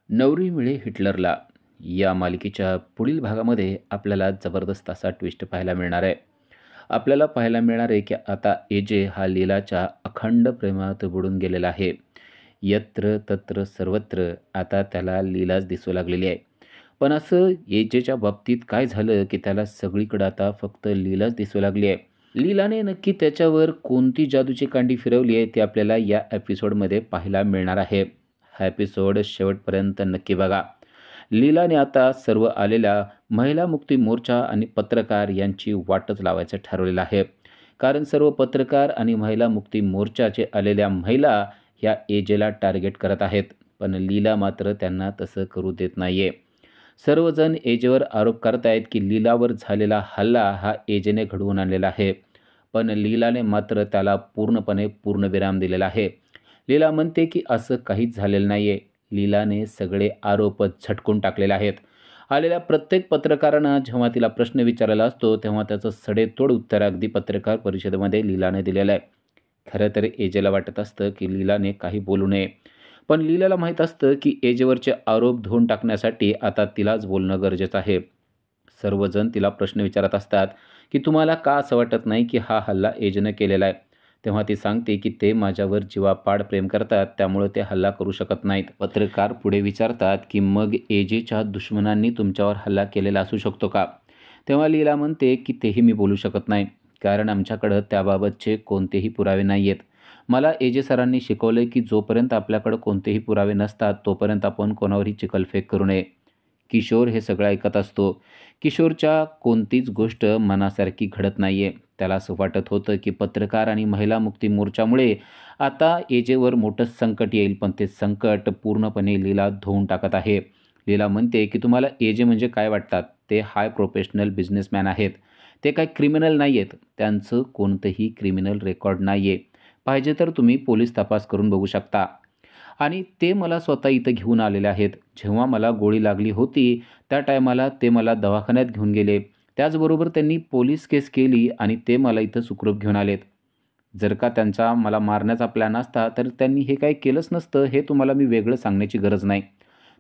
नवरी मिळे हिटलरला या मालिकेच्या पुढील भागामध्ये आपल्याला जबरदस्त असा ट्विस्ट पाहायला मिळणार आहे. आपल्याला पाहायला मिळणार आहे की आता एजे हा लीलाच्या अखंड प्रेमात बुडून गेलेला आहे. यत्र तत्र सर्वत्र आता त्याला लीलाच दिसू लागलेली आहे. पण असं एजेच्या बाबतीत काय झालं की त्याला सगळीकडे आता फक्त लीलाच दिसू लागली आहे. लीलाने नक्की त्याच्यावर कोणती जादूची कांडी फिरवली आहे ते आपल्याला या एपिसोडमध्ये पाहायला मिळणार आहे. हा एपिसोड शेवटपर्यंत नक्की बघा. लीलाने आता सर्व आलेल्या महिला मुक्ती मोर्चा आणि पत्रकार यांची वाटच लावायचं ठरवलेलं आहे. कारण सर्व पत्रकार आणि महिला मुक्ती मोर्चाचे आलेल्या महिला ह्या एजेला टार्गेट करत आहेत. पण लीला मात्र त्यांना तसं करू देत नाहीये. सर्वजण एजेवर आरोप करतायत की लीलावर झालेला हल्ला हा एजेने घडवून आणलेला आहे. पण लीलाने मात्र त्याला पूर्णपणे पूर्णविराम दिलेला आहे. लीला म्हणते की असं काहीच झालेलं नाहीये. लीलाने सगळे आरोप झटकून टाकलेले आहेत. आलेल्या प्रत्येक पत्रकारानं जेव्हा तिला प्रश्न विचारलेला असतो तेव्हा त्याचं सडेतोड उत्तर अगदी पत्रकार परिषदेमध्ये लीलाने दिलेलं आहे. खरं तर एजेला वाटत असतं की लीलाने काही बोलू नये. पण लीलाला माहीत असतं की एजेवरचे आरोप धुवून टाकण्यासाठी आता तिलाच बोलणं गरजेचं आहे. सर्वजण तिला प्रश्न विचारत असतात की तुम्हाला का असं वाटत नाही की हा हल्ला एजनं केलेला आहे. तेव्हा ती सांगते की ते माझ्यावर जीवापाड प्रेम करतात त्यामुळे ते हल्ला करू शकत नाहीत. पत्रकार पुढे विचारतात की मग एजेच्या दुश्मनांनी तुमच्यावर हल्ला केलेला असू शकतो का. तेव्हा लीला म्हणते की तेही मी बोलू शकत नाही कारण आमच्याकडं त्याबाबतचे कोणतेही पुरावे नाही आहेत. मला एजे सरांनी शिकवलं की जोपर्यंत आपल्याकडं कोणतेही पुरावे नसतात तोपर्यंत आपण कोणावरही चिखलफेक करू नये. किशोर हे सगळं ऐकत असतो. किशोरच्या कोणतीच गोष्ट मनासारखी घडत नाहीये. त्याला असं वाटत होतं की पत्रकार आणि महिला मुक्ती मोर्चामुळे आता एजेवर मोठं संकट येईल, पण ते संकट पूर्णपणे लीला धुवून टाकत आहे. लीला म्हणते की तुम्हाला एजे म्हणजे काय वाटतात? ते हाय प्रोफेशनल बिझनेसमॅन आहेत. ते काही क्रिमिनल नाही आहेत. त्यांचं कोणतंही क्रिमिनल रेकॉर्ड नाही आहे. पाहिजे तर तुम्ही पोलीस तपास करून बघू शकता. आणि ते मला स्वतः इथं घेऊन आलेले आहेत. जेव्हा मला गोळी लागली होती त्या टायमाला ते मला दवाखान्यात घेऊन गेले. त्याचबरोबर त्यांनी पोलीस केस केली आणि ते मला इथं सुखरूप घेऊन आलेत. जर का त्यांचा मला मारण्याचा प्लॅन असता तर त्यांनी हे काही केलंच नसतं, हे तुम्हाला मी वेगळं सांगण्याची गरज नाही.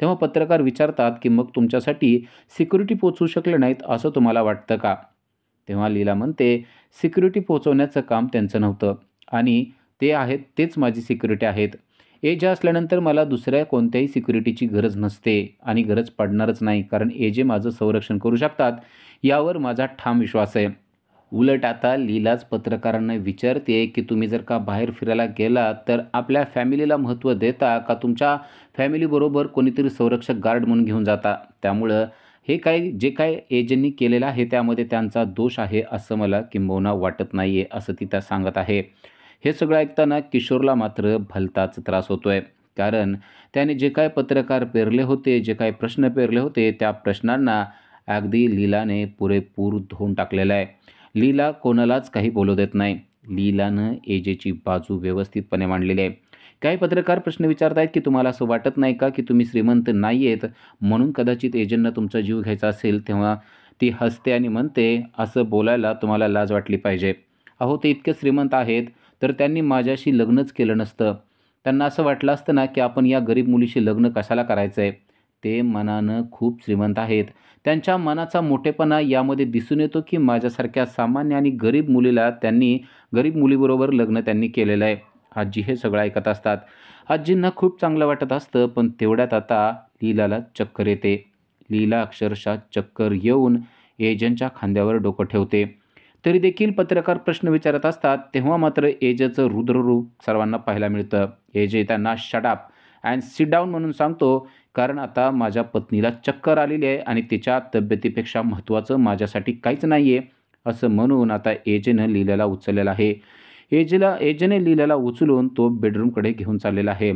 तेव्हा पत्रकार विचारतात की मग तुमच्यासाठी सिक्युरिटी पोहोचू शकले नाहीत असं तुम्हाला वाटतं का? तेव्हा लीला म्हणते सिक्युरिटी पोहोचवण्याचं काम त्यांचं नव्हतं आणि ते आहेत तेच माझी सिक्युरिटी आहेत. एजे असल्यानंतर मला दुसऱ्या कोणत्याही सिक्युरिटीची गरज नसते आणि गरज पडणारच नाही कारण एजे माझं संरक्षण करू शकतात यावर माझा ठाम विश्वास आहे. उलट आता लीलाच पत्रकारांना विचारते की तुम्ही जर का बाहेर फिरायला गेला तर आपल्या फॅमिलीला महत्त्व देता का तुमच्या फॅमिलीबरोबर कोणीतरी संरक्षक गार्ड म्हणून घेऊन जाता. त्यामुळं हे काय जे काय एजेंनी केलेलं आहे त्यामध्ये त्यांचा दोष आहे असं मला किंबहुना वाटत नाही आहे असं ती त्या सांगत आहे. हे सगळं ऐकताना किशोरला मात्र भलताच त्रास होतोय. कारण त्याने जे काय पत्रकार पेरले होते, जे काही प्रश्न पेरले होते त्या प्रश्नांना अगदी लीलाने पुरेपूर धुवून टाकलेलं आहे. लीला कोणालाच काही बोलू देत नाही. लीलानं एजेची बाजू व्यवस्थितपणे मांडलेली आहे. काही पत्रकार प्रश्न विचारतायत की तुम्हाला असं वाटत नाही का की तुम्ही श्रीमंत नाही आहेत म्हणून कदाचित एजंटनं तुमचा जीव घ्यायचा असेल. तेव्हा ती हसते आणि म्हणते असं बोलायला तुम्हाला लाज वाटली पाहिजे. अहो ते इतके श्रीमंत आहेत तर त्यांनी माझ्याशी लग्नच केलं नसतं. त्यांना असं वाटलं असतं ना की आपण या गरीब मुलीशी लग्न कशाला करायचं आहे. ते मनानं खूप श्रीमंत आहेत. त्यांच्या मनाचा मोठेपणा यामध्ये दिसून येतो की माझ्यासारख्या सामान्य आणि गरीब मुलीला त्यांनी गरीब मुलीबरोबर लग्न त्यांनी केलेलं आहे. आजी हे सगळं ऐकत असतात. आजींना खूप चांगलं वाटत असतं पण तेवढ्यात आता लीलाला चक्कर येते. लीला अक्षरशः चक्कर येऊन एजंटच्या खांद्यावर डोकं ठेवते. तरी देखील पत्रकार प्रश्न विचारत असतात तेव्हा मात्र एजेचं रुद्ररूप सर्वांना पाहायला मिळतं. एजे त्यांना shut up and sit down म्हणून सांगतो कारण आता माझ्या पत्नीला चक्कर आलेली आहे आणि तिच्या तब्येतीपेक्षा महत्त्वाचं माझ्यासाठी काहीच नाही आहे असं म्हणून आता एजेनं लीलाला उचललेलं आहे. एजेने लीलाला उचलून तो बेडरूमकडे घेऊन चाललेला आहे.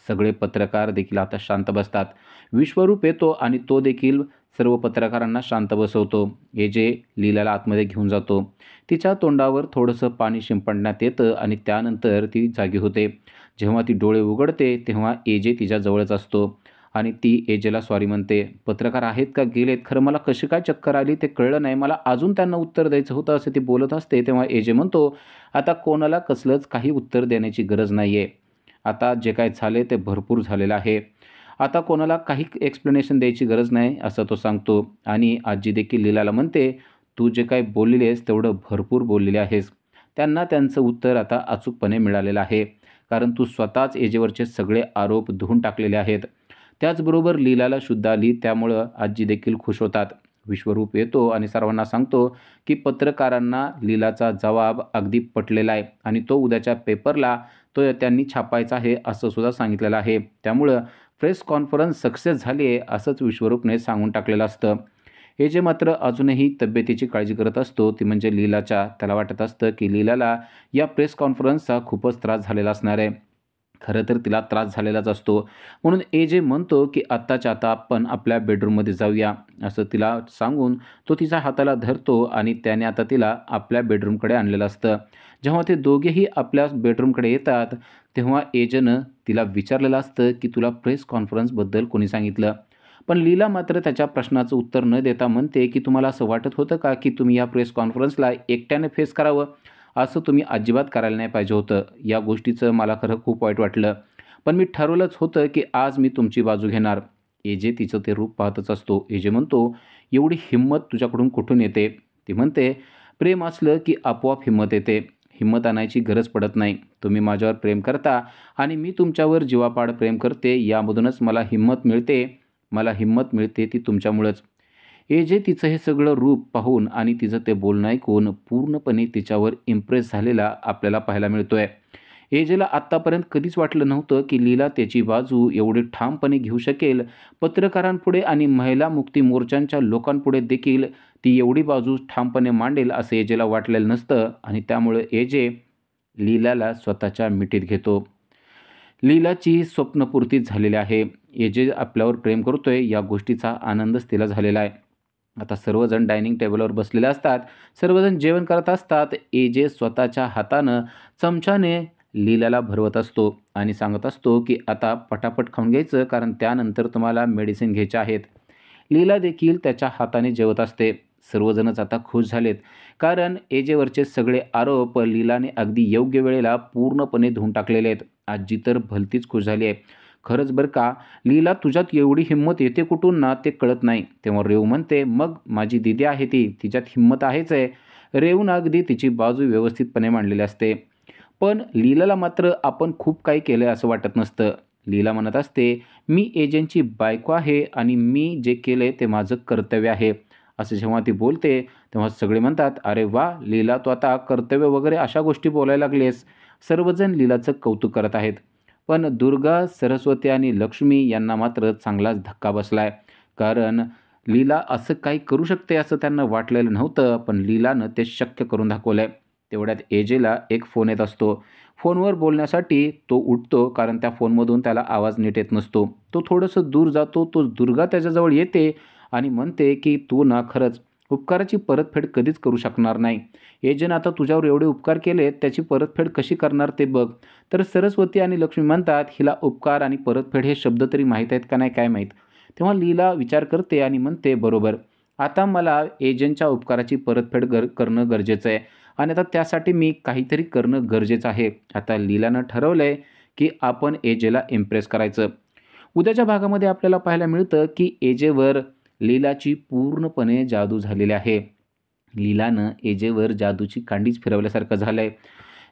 सगळे पत्रकार देखील आता शांत बसतात. विश्वरूप येतो आणि तो देखील सर्व पत्रकारांना शांत बसवतो. एजे लीलाला आतमध्ये घेऊन जातो. तिच्या तोंडावर थोडंसं पाणी शिंपडण्यात येतं आणि त्यानंतर ती जागी होते. जेव्हा ती डोळे उघडते तेव्हा एजे तिच्या जवळच असतो आणि ती एजेला सॉरी म्हणते. पत्रकार आहेत का गेलेत? खरं मला कशी काय चक्कर आली ते कळलं नाही. मला अजून त्यांना उत्तर द्यायचं होतं असं ती बोलत असते. तेव्हा एजे म्हणतो आता कोणाला कसलंच काही उत्तर देण्याची गरज नाही आहे. आता जे काय झाले ते भरपूर झालेलं आहे. आता कोणाला काही एक्सप्लेनेशन द्यायची गरज नाही असं तो सांगतो आणि आजी देखील लीलाला म्हणते, "तू जे काही बोललेली आहेस तेवढं भरपूर बोललेली आहेस." त्यांना त्यांचं उत्तर आता अचूकपणे मिळालेलं आहे. कारण तू स्वतःच एजेवरचे सगळे आरोप धुवून टाकलेले आहेत. त्याचबरोबर लीलाला शुद्ध आली त्यामुळं आजी देखील खुश होतात. विश्वरूप येतो आणि सर्वांना सांगतो, की पत्रकारांना लीलाचा जबाब अगदी पटलेला आहे आणि तो उद्याच्या पेपरला तो त्यांनी छापायचा आहे असं सुद्धा सांगितलेलं आहे. त्यामुळं प्रेस कॉन्फरन्स सक्सेस झाली आहे असंच विश्वरूपने सांगून टाकलेलं असतं. हे जे मात्र अजूनही तब्येतीची काळजी करत असतो ती म्हणजे लीलाच्या. त्याला वाटत असतं, की लीलाला या प्रेस कॉन्फरन्सचा खूपच त्रास झालेला असणार आहे. खरं तर तिला त्रास झालेलाच असतो. म्हणून एजे म्हणतो, की आत्ताच्या आता आपण आपल्या बेडरूममध्ये जाऊया, असं तिला सांगून तो तिच्या हाताला धरतो आणि त्याने आता तिला आपल्या बेडरूमकडे आणलेलं असतं. जेव्हा ते दोघेही आपल्या बेडरूमकडे येतात, तेव्हा एजेनं तिला विचारलेलं असतं, की तुला प्रेस कॉन्फरन्सबद्दल कोणी सांगितलं? पण लीला मात्र त्याच्या प्रश्नाचं उत्तर न देता म्हणते, की तुम्हाला असं वाटत होतं का, की तुम्ही या प्रेस कॉन्फरन्सला एकट्याने फेस करावं? असं तुम्ही अजिबात करायला नाही पाहिजे होतं. या गोष्टीचं मला खरं खूप वाईट वाटलं. पण मी ठरवलंच होतं, की आज मी तुमची बाजू घेणार. एजे तिचं ते रूप पाहतच असतो. एजे म्हणतो, "एवढी हिंमत तुझ्याकडून कुठून येते?" ती म्हणते, "प्रेम असलं की आपोआप हिंमत येते. हिंमत आणायची गरज पडत नाही. तुम्ही माझ्यावर प्रेम करता आणि मी तुमच्यावर जीवापाड प्रेम करते. यामधूनच मला हिंमत मिळते. मला हिंमत मिळते ती तुमच्यामुळंच." एजे तिचं हे सगळं रूप पाहून आणि तिचं ते बोलणं ऐकून पूर्णपणे तिच्यावर इम्प्रेस झालेला आपल्याला पाहायला मिळतोय. एजेला आत्तापर्यंत कधीच वाटलं नव्हतं, की लीला त्याची बाजू एवढी ठामपणे घेऊ शकेल. पत्रकारांपुढे आणि महिला मुक्ती मोर्चांच्या लोकांपुढे देखील ती एवढी बाजू ठामपणे मांडेल असं एजेला वाटलेलं नसतं आणि त्यामुळे एजे लीलाला स्वतःच्या मिठीत घेतो. लीलाची स्वप्नपूर्तीच झालेली आहे. एजे आपल्यावर प्रेम करतोय या गोष्टीचा आनंदच तिला झालेला आहे. आता सर्वजण डायनिंग टेबलवर बसलेले असतात. सर्वजण जेवण करत असतात. एजे स्वतःच्या हातानं चमच्याने लीलाला भरवत असतो आणि सांगत असतो, की आता पटापट खाऊन घ्यायचं कारण त्यानंतर तुम्हाला मेडिसिन घ्यायच्या आहेत. लीला देखील त्याच्या हाताने जेवत असते. सर्वजणच आता खुश झालेत. कारण एजेवरचे सगळे आरोप लीलाने अगदी योग्य वेळेला पूर्णपणे धुवून टाकलेले आहेत. आजी तर भलतीच खुश झाली आहे. खरंच बरं का, लीला तुझ्यात एवढी हिंमत येते कुठून ना ते कळत नाही. तेव्हा रेव म्हणते, "मग माझी दीदी आहे ती, तिच्यात हिंमत आहेच आहे." रेवून अगदी तिची बाजू व्यवस्थितपणे मांडलेली असते. पण लीलाला मात्र आपण खूप काही केलंय असं वाटत नसतं. लीला म्हणत असते, "मी एजंटची बायको आहे आणि मी जे केलंय ते माझं कर्तव्य आहे." असं जेव्हा ती बोलते, तेव्हा सगळे म्हणतात, "अरे वाह! लीला तू आता कर्तव्य वगैरे अशा गोष्टी बोलायला लागलीस." सर्वजण लीलाचं कौतुक करत आहेत. पण दुर्गा, सरस्वती आणि लक्ष्मी यांना मात्र चांगलाच धक्का बसलाय. कारण लीला असं काही करू शकते असं त्यांना वाटलेलं नव्हतं, पण लीलानं ते शक्य करून दाखवलंय. तेवढ्यात एजेला एक फोन येत असतो. फोनवर बोलण्यासाठी तो उठतो कारण त्या फोनमधून त्याला आवाज नीट येत नसतो. तो थोडंसं दूर जातो. तो दुर्गा त्याच्याजवळ येते आणि म्हणते, की "तू ना खरंच उपकाराची परतफेड कधीच करू शकणार नाही. एजने आता तुझ्यावर एवढे उपकार केलेत, त्याची परतफेड कशी करणार ते बघ." तर सरस्वती आणि लक्ष्मी म्हणतात, "हिला उपकार आणि परतफेड हे शब्द तरी माहीत आहेत का नाही काय माहीत?" तेव्हा लीला विचार करते आणि म्हणते, "बरोबर. आता मला एजंटच्या उपकाराची परतफेड करणं गरजेचं आहे आणि आता त्यासाठी मी काहीतरी करणं गरजेचं आहे." आता लीलानं ठरवलंय, की आपण एजेला इम्प्रेस करायचं. उद्याच्या भागामध्ये आपल्याला पाहायला मिळतं, की एजेवर लीलाची पूर्णपणे जादू झालेली आहे. लीलानं एजेवर जादूची कांडीच फिरवल्यासारखं झालंय.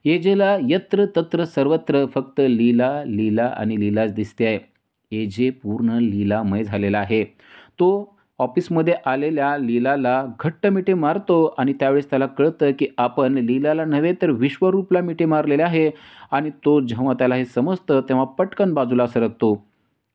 एजेला यत्र तत्र सर्वत्र फक्त लीला, लीला आणि लीलाच दिसते आहे. एजे पूर्ण लीलामय झालेला आहे. तो ऑफिसमध्ये आलेल्या लीलाला घट्ट मिठी मारतो आणि त्यावेळेस त्याला कळतं, की आपण लीलाला नव्हे तर विश्वरूपला मिठी मारलेली आहे आणि तो जेव्हा त्याला हे समजतं तेव्हा पटकन बाजूला सरकतो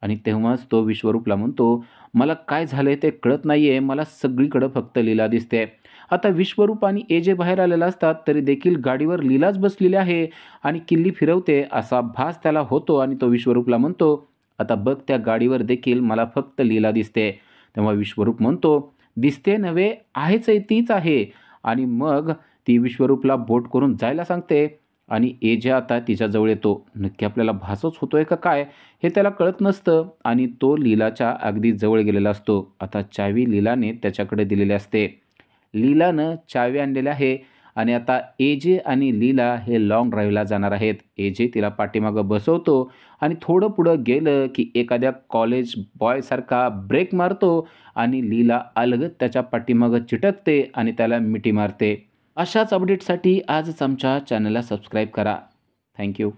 आणि तेव्हाच तो विश्वरूपला म्हणतो, "मला काय झालंय ते कळत नाहीये. मला सगळीकडं फक्त लीला दिसते." आता विश्वरूप आणि एजे बाहेर आलेला असतात तरी देखील गाडीवर लीलाच बसलेली आहे आणि किल्ली फिरवते असा भास त्याला होतो आणि तो विश्वरूपला म्हणतो, "आता बघ त्या गाडीवर देखील मला फक्त लीला दिसते." तेव्हा विश्वरूप म्हणतो, "दिसते नव्हे, आहेच आहे, तीच आहे." आणि मग ती विश्वरूपला बोट करून जायला सांगते आणि एजे आता तिच्याजवळ येतो. नक्की आपल्याला भासच होतोय का काय हे त्याला कळत नसतं आणि तो लीलाच्या अगदी जवळ गेलेला असतो. आता चावी लीलाने त्याच्याकडे दिलेली असते. लीलानं चावी आणलेली आहे आणि आता AJ आणि लीला हे लाँग ड्राईव्हला जाणार आहेत. AJ तिला पाठीमागं बसवतो आणि थोडं पुढं गेलं की एखाद्या कॉलेज बॉयसारखा ब्रेक मारतो आणि लीला अलगद त्याच्या पाठीमागं चिटकते आणि त्याला मिठी मारते. अशाच अपडेटसाठी आजच आमच्या चॅनलला सबस्क्राईब करा. Thank you.